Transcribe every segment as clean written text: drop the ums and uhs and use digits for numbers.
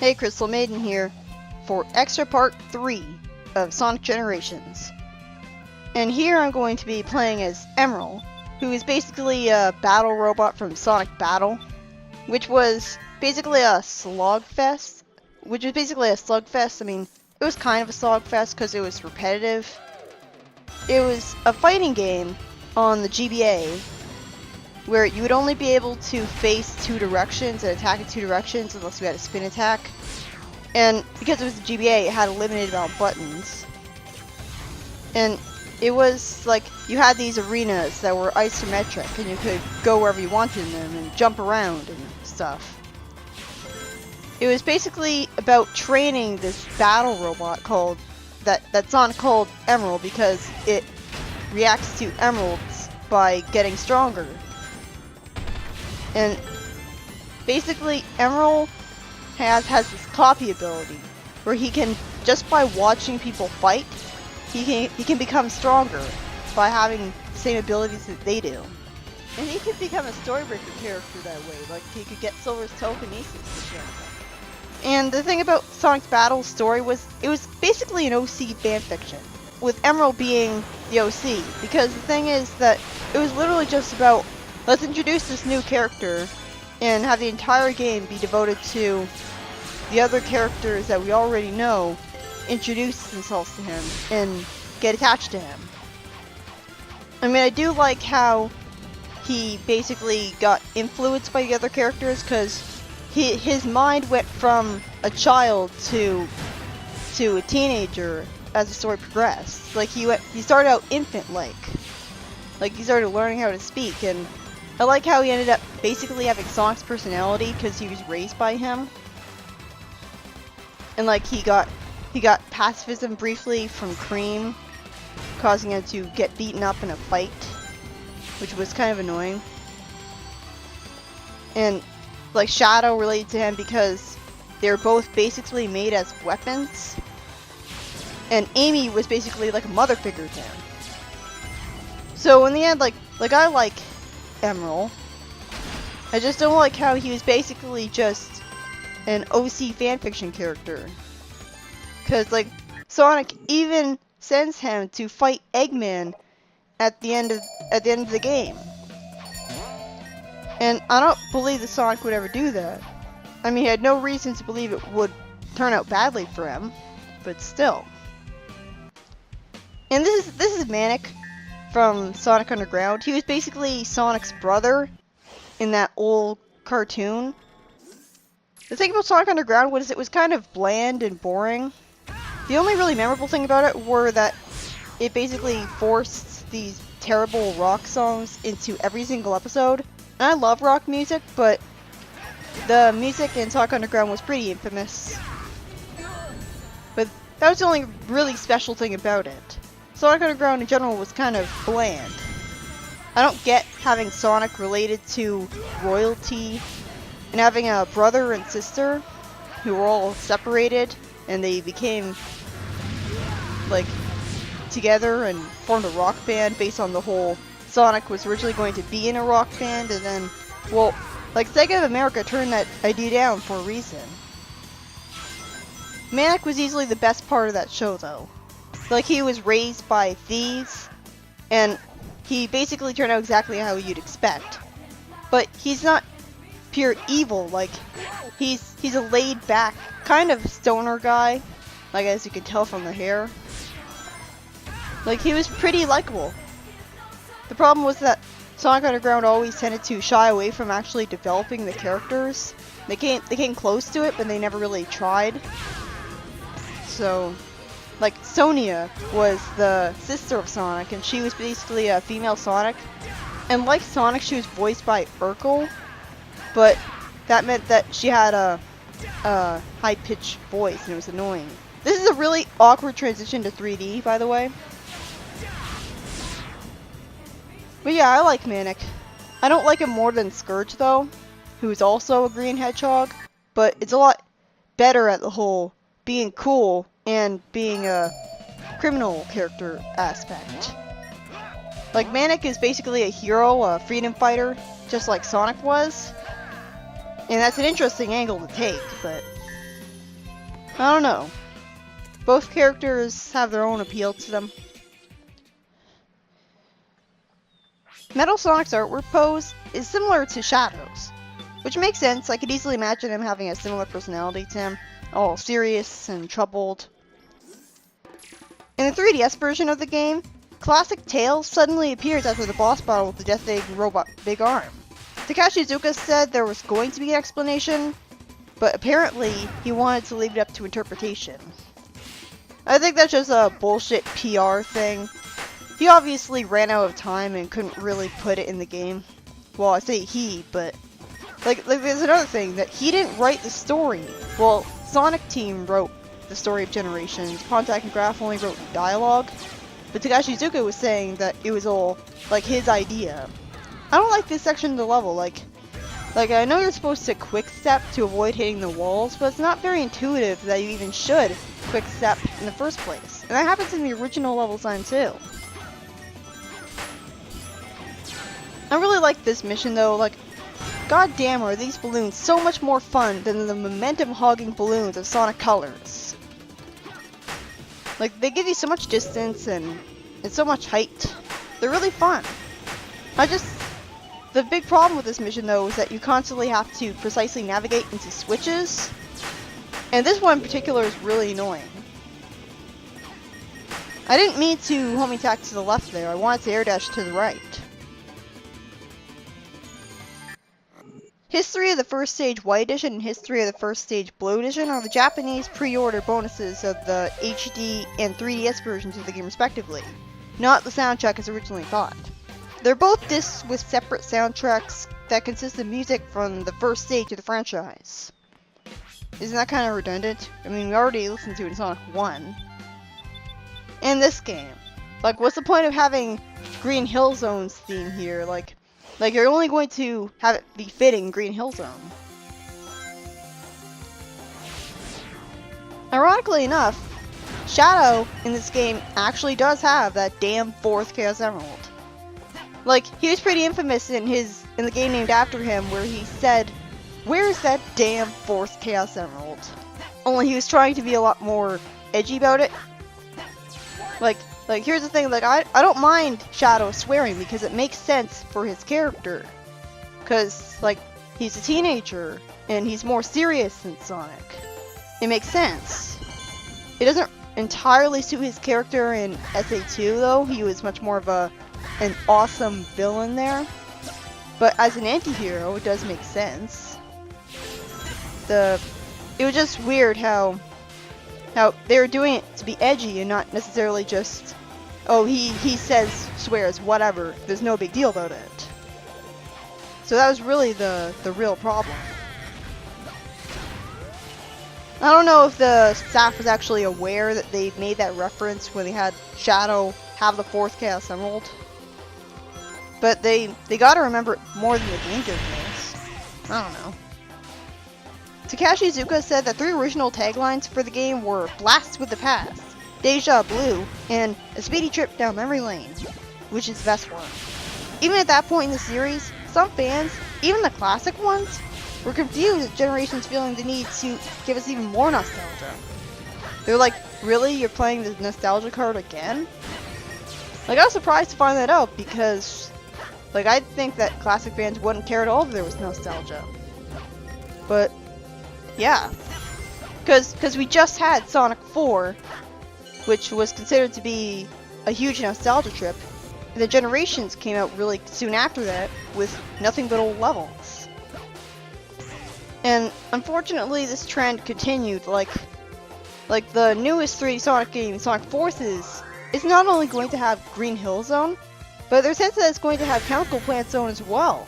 Hey, Crystal Maiden here for Extra Part 3 of Sonic Generations. And here I'm going to be playing as Emerald, who is basically a battle robot from Sonic Battle, which was basically a slugfest. I mean, it was kind of a slugfest because it was repetitive. It was a fighting game on the GBA where you would only be able to face two directions and attack in two directions unless you had a spin attack. And because it was the GBA, it had a limited amount of buttons. And it was like, you had these arenas that were isometric, and you could go wherever you wanted in them and jump around and stuff. It was basically about training this battle robot called, that Sonic called Emerald, because it reacts to emeralds by getting stronger. And basically, Emerald has this copy ability where he can, just by watching people fight, he can become stronger by having the same abilities that they do. And he could become a Storybreaker character that way, like he could get Silver's telekinesis and shit. And the thing about Sonic's Battle story was, it was basically an OC fanfiction, with Emerald being the OC, because the thing is that it was literally just about, let's introduce this new character and have the entire game be devoted to the other characters that we already know introduce themselves to him and get attached to him. I mean, I do like how he basically got influenced by the other characters, because his mind went from a child to a teenager as the story progressed. Like he started out infant-like he started learning how to speak, and I like how he ended up basically having Sonic's personality because he was raised by him. And like he got pacifism briefly from Cream, causing him to get beaten up in a fight, which was kind of annoying. And like Shadow related to him because they're both basically made as weapons. And Amy was basically like a mother figure to him. So in the end, like I like Emerald. I just don't like how he was basically just an OC fanfiction character. Cause like Sonic even sends him to fight Eggman at the end of the game. And I don't believe that Sonic would ever do that. I mean, he had no reason to believe it would turn out badly for him, but still. And this is Manic from Sonic Underground. He was basically Sonic's brother in that old cartoon. The thing about Sonic Underground was it was kind of bland and boring. The only really memorable thing about it were that it basically forced these terrible rock songs into every single episode. And I love rock music, but the music in Sonic Underground was pretty infamous. But that was the only really special thing about it. Sonic Underground in general was kind of bland. I don't get having Sonic related to royalty and having a brother and sister who were all separated and they became like together and formed a rock band based on the whole Sonic was originally going to be in a rock band, and then, well, like Sega of America turned that idea down for a reason. Manic was easily the best part of that show though. Like he was raised by thieves, and he basically turned out exactly how you'd expect. But he's not pure evil, like he's a laid back kind of stoner guy, like as you can tell from the hair. Like he was pretty likable. The problem was that Sonic Underground always tended to shy away from actually developing the characters. They came close to it, but they never really tried. So, like Sonia was the sister of Sonic, and she was basically a female Sonic. And like Sonic, she was voiced by Urkel, but that meant that she had a high-pitched voice, and it was annoying. This is a really awkward transition to 3D, by the way. But yeah, I like Manic. I don't like him more than Scourge though, who's also a green hedgehog, but it's a lot better at the whole being cool and being a criminal character aspect. Like Manic is basically a hero, a freedom fighter, just like Sonic was. And that's an interesting angle to take, but I don't know. Both characters have their own appeal to them. Metal Sonic's artwork pose is similar to Shadow's, which makes sense. I could easily imagine him having a similar personality to him, all serious and troubled. In the 3DS version of the game, classic Tails suddenly appears after the boss battle with the Death Egg robot Big Arm. Takashi Iizuka said there was going to be an explanation, but apparently he wanted to leave it up to interpretation. I think that's just a bullshit PR thing. He obviously ran out of time and couldn't really put it in the game. Well, I say he, but like there's another thing, that he didn't write the story. Well, Sonic Team wrote the story of Generations. Pontac and Graf only wrote dialogue. But Takashi Iizuka was saying that it was all like his idea. I don't like this section of the level. Like I know you're supposed to quick step to avoid hitting the walls, but it's not very intuitive that you even should quick step in the first place. And that happens in the original level design too. I really like this mission though. Like, goddamn, are these balloons so much more fun than the momentum-hogging balloons of Sonic Colors. Like, they give you so much distance and so much height. They're really fun. The big problem with this mission though is that you constantly have to precisely navigate into switches. And this one in particular is really annoying. I didn't mean to homing attack to the left there. I wanted to air dash to the right. History of the First Stage White Edition and History of the First Stage Blue Edition are the Japanese pre-order bonuses of the HD and 3DS versions of the game respectively, not the soundtrack as originally thought. They're both discs with separate soundtracks that consist of music from the first stage of the franchise. Isn't that kind of redundant? I mean, we already listened to it in Sonic 1. And this game. Like, what's the point of having Green Hill Zone's theme here? Like you're only going to have it be fitting Green Hill Zone. Ironically enough, Shadow in this game actually does have that damn 4th Chaos Emerald. Like, he was pretty infamous in the game named after him where he said, "Where's that damn 4th Chaos Emerald?" Only he was trying to be a lot more edgy about it. Like, here's the thing, like, I don't mind Shadow swearing because it makes sense for his character. Because, like, he's a teenager, and he's more serious than Sonic. It makes sense. It doesn't entirely suit his character in SA2, though. He was much more of an awesome villain there. But as an anti-hero, it does make sense. It was just weird how they were doing it to be edgy and not necessarily just, oh, he swears, whatever, there's no big deal about it. So that was really the real problem. I don't know if the staff was actually aware that they made that reference when they had Shadow have the 4th Chaos Emerald. But they gotta remember it more than the game did this. I don't know. Takashi Iizuka said that 3 original taglines for the game were "Blast with the Past," "Deja Blue," and "A Speedy Trip Down Memory Lane," which is the best one. Even at that point in the series, some fans, even the classic ones, were confused at Generations feeling the need to give us even more nostalgia. They're like, really? You're playing the nostalgia card again? Like, I was surprised to find that out because, like, I'd think that classic fans wouldn't care at all if there was nostalgia. But yeah, because we just had Sonic 4, which was considered to be a huge nostalgia trip, and the Generations came out really soon after that with nothing but old levels. And unfortunately, this trend continued. Like the newest 3D Sonic game, Sonic Forces, is not only going to have Green Hill Zone, but there's hints that it's going to have Chemical Plant Zone as well.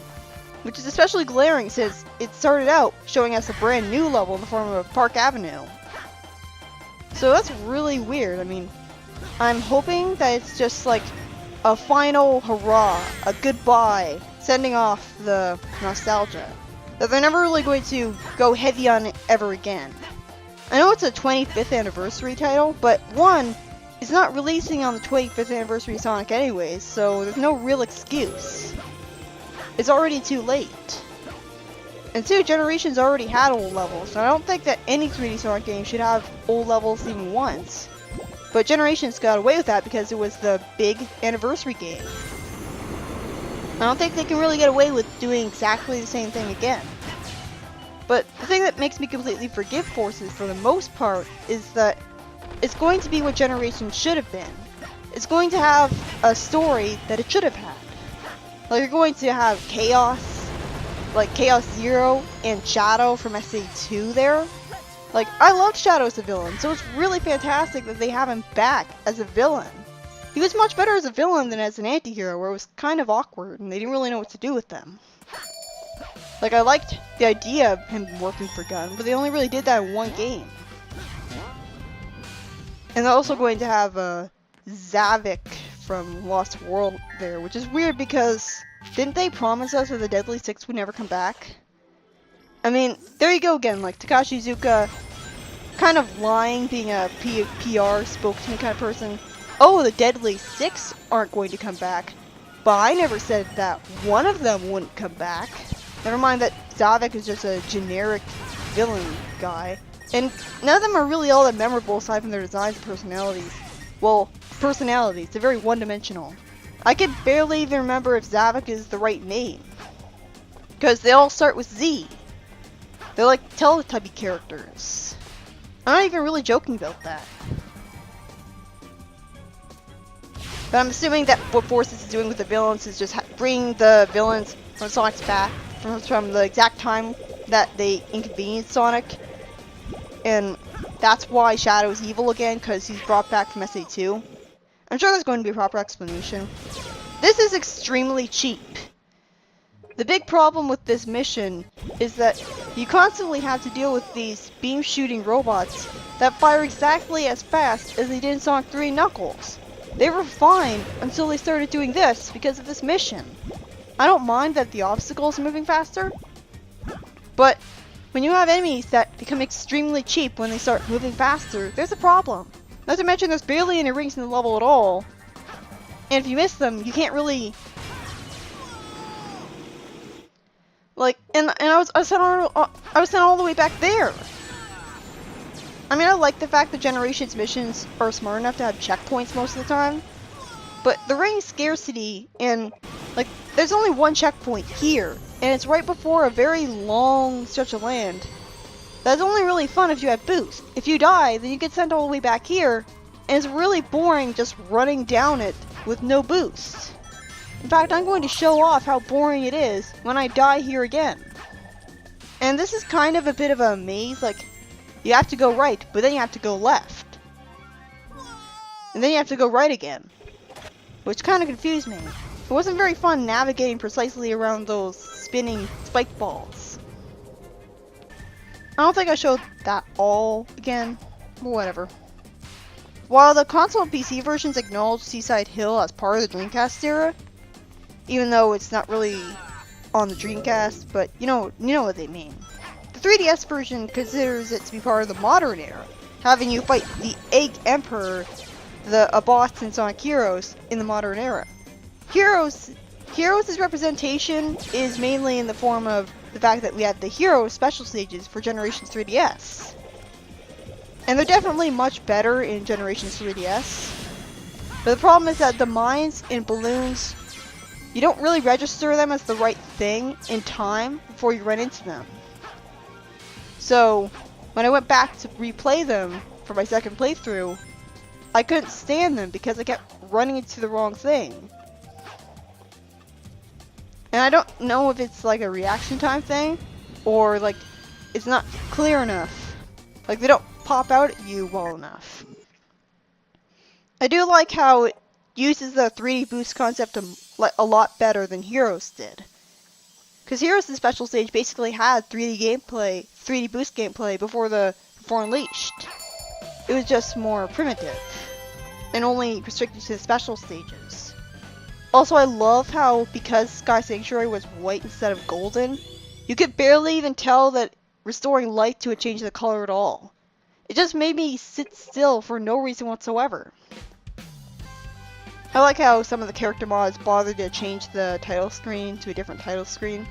Which is especially glaring since it started out showing us a brand new level in the form of Park Avenue. So that's really weird. I mean, I'm hoping that it's just like a final hurrah, a goodbye, sending off the nostalgia. That they're never really going to go heavy on it ever again. I know it's a 25th anniversary title, but one, it's not releasing on the 25th anniversary of Sonic anyways, so there's no real excuse. It's already too late. And 2, Generations already had old levels, so I don't think that any 3D Sonic game should have old levels even once. But Generations got away with that because it was the big anniversary game. I don't think they can really get away with doing exactly the same thing again. But the thing that makes me completely forgive Forces for the most part is that it's going to be what Generations should have been. It's going to have a story that it should have had. Like, you're going to have Chaos, like Chaos Zero and Shadow from SA2 there. Like, I loved Shadow as a villain, so it's really fantastic that they have him back as a villain. He was much better as a villain than as an anti-hero, where it was kind of awkward and they didn't really know what to do with them. Like, I liked the idea of him working for Gun, but they only really did that in one game. And they're also going to have Zavok from Lost World there, which is weird because didn't they promise us that the Deadly Six would never come back? I mean, there you go again, like Takashi Iizuka kind of lying, being a PR spokesman kind of person. Oh, the Deadly Six aren't going to come back. But I never said that one of them wouldn't come back. Never mind that Zavok is just a generic villain guy. And none of them are really all that memorable aside from their designs and personalities. Well, personalities, they're very one-dimensional. I can barely even remember if Zavok is the right name. Because they all start with Z. They're like Teletubby characters. I'm not even really joking about that. But I'm assuming that what Forces is doing with the villains is just bring the villains from Sonic's back from the exact time that they inconvenienced Sonic. And that's why Shadow is evil again, because he's brought back from SA2. I'm sure there's going to be a proper explanation. This is extremely cheap. The big problem with this mission is that you constantly have to deal with these beam shooting robots that fire exactly as fast as they did in Sonic 3 Knuckles. They were fine until they started doing this because of this mission. I don't mind that the obstacles are moving faster, but when you have enemies that become extremely cheap when they start moving faster, there's a problem. Not to mention there's barely any rings in the level at all, and if you miss them, you can't really... Like, and I was sent all the way back there. I mean, I like the fact that Generations missions are smart enough to have checkpoints most of the time, but the ring scarcity and, like, there's only one checkpoint here, and it's right before a very long stretch of land. That's only really fun if you have boost. If you die, then you get sent all the way back here, and it's really boring just running down it with no boost. In fact, I'm going to show off how boring it is when I die here again. And this is kind of a bit of a maze, like, you have to go right, but then you have to go left. And then you have to go right again. Which kind of confused me. It wasn't very fun navigating precisely around those spinning spike balls. I don't think I showed that all again, but whatever. While the console and PC versions acknowledge Seaside Hill as part of the Dreamcast era, even though it's not really on the Dreamcast, but you know what they mean. The 3DS version considers it to be part of the modern era, having you fight the Egg Emperor, a boss in Sonic Heroes, in the modern era. Heroes' representation is mainly in the form of the fact that we had the Hero special stages for Generations 3DS. And they're definitely much better in Generations 3DS. But the problem is that the mines and balloons, you don't really register them as the right thing in time before you run into them. So, when I went back to replay them for my second playthrough, I couldn't stand them because I kept running into the wrong thing. And I don't know if it's like a reaction time thing, or like, it's not clear enough. Like, they don't pop out at you well enough. I do like how it uses the 3D boost concept a lot better than Heroes did. Because Heroes' special stage basically had 3D boost gameplay before Unleashed. It was just more primitive, and only restricted to the special stages. Also, I love how, because Sky Sanctuary was white instead of golden, you could barely even tell that restoring light to it changed the color at all. It just made me sit still for no reason whatsoever. I like how some of the character mods bothered to change the title screen to a different title screen.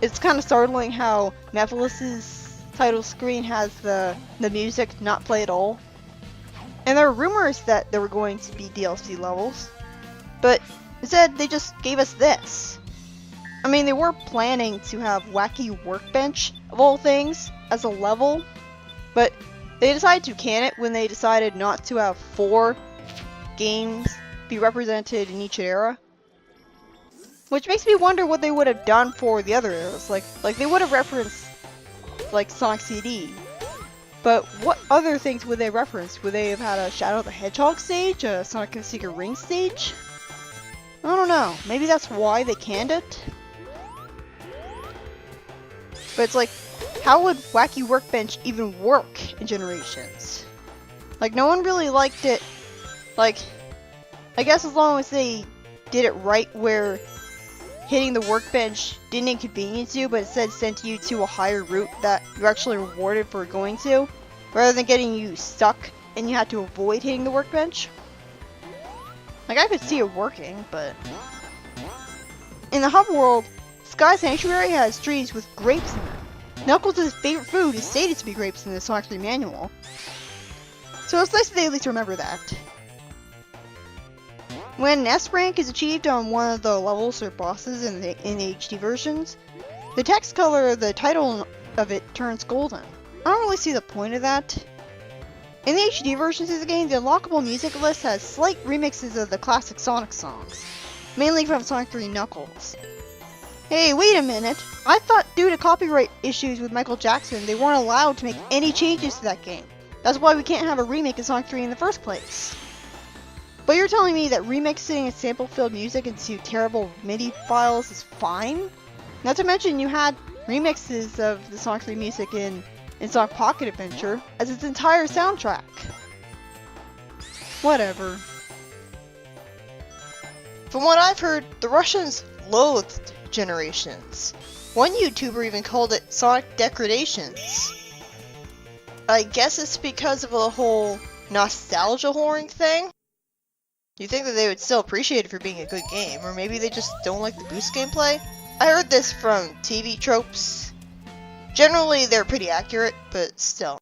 it's kind of startling how Mephilis's title screen has the music not play at all. And there were rumors that there were going to be DLC levels, but instead they just gave us this. I mean, they were planning to have Wacky Workbench, of all things, as a level, but they decided to can it when they decided not to have 4 games be represented in each era. Which makes me wonder what they would have done for the other eras. Like they would have referenced, like, Sonic CD. But what other things would they reference? Would they have had a Shadow the Hedgehog stage? A Sonic and Secret Ring stage? I don't know. Maybe that's why they canned it? But it's like, how would Wacky Workbench even work in Generations? Like, no one really liked it. Like, I guess as long as they did it right where hitting the workbench didn't inconvenience you, but instead sent you to a higher route that you're actually rewarded for going to, rather than getting you stuck and you had to avoid hitting the workbench. Like, I could see it working, but... In the hub world, Sky Sanctuary has trees with grapes in them. Knuckles' favorite food is stated to be grapes in the Sonic 3 manual. So it's nice that they at least remember that. When an S rank is achieved on one of the levels or bosses in the HD versions, the text color of the title of it turns golden. I don't really see the point of that. In the HD versions of the game, the unlockable music list has slight remixes of the classic Sonic songs, mainly from Sonic 3 Knuckles. Hey, wait a minute! I thought due to copyright issues with Michael Jackson, they weren't allowed to make any changes to that game. That's why we can't have a remake of Sonic 3 in the first place. But you're telling me that remixing sample-filled music into terrible MIDI files is fine? Not to mention you had remixes of the Sonic 3 music in Sonic Pocket Adventure as its entire soundtrack. Whatever. From what I've heard, the Russians loathed Generations. One YouTuber even called it Sonic Degradations. I guess it's because of the whole nostalgia whoring thing. You think that they would still appreciate it for being a good game, or maybe they just don't like the boost gameplay? I heard this from TV tropes. Generally, they're pretty accurate, but still.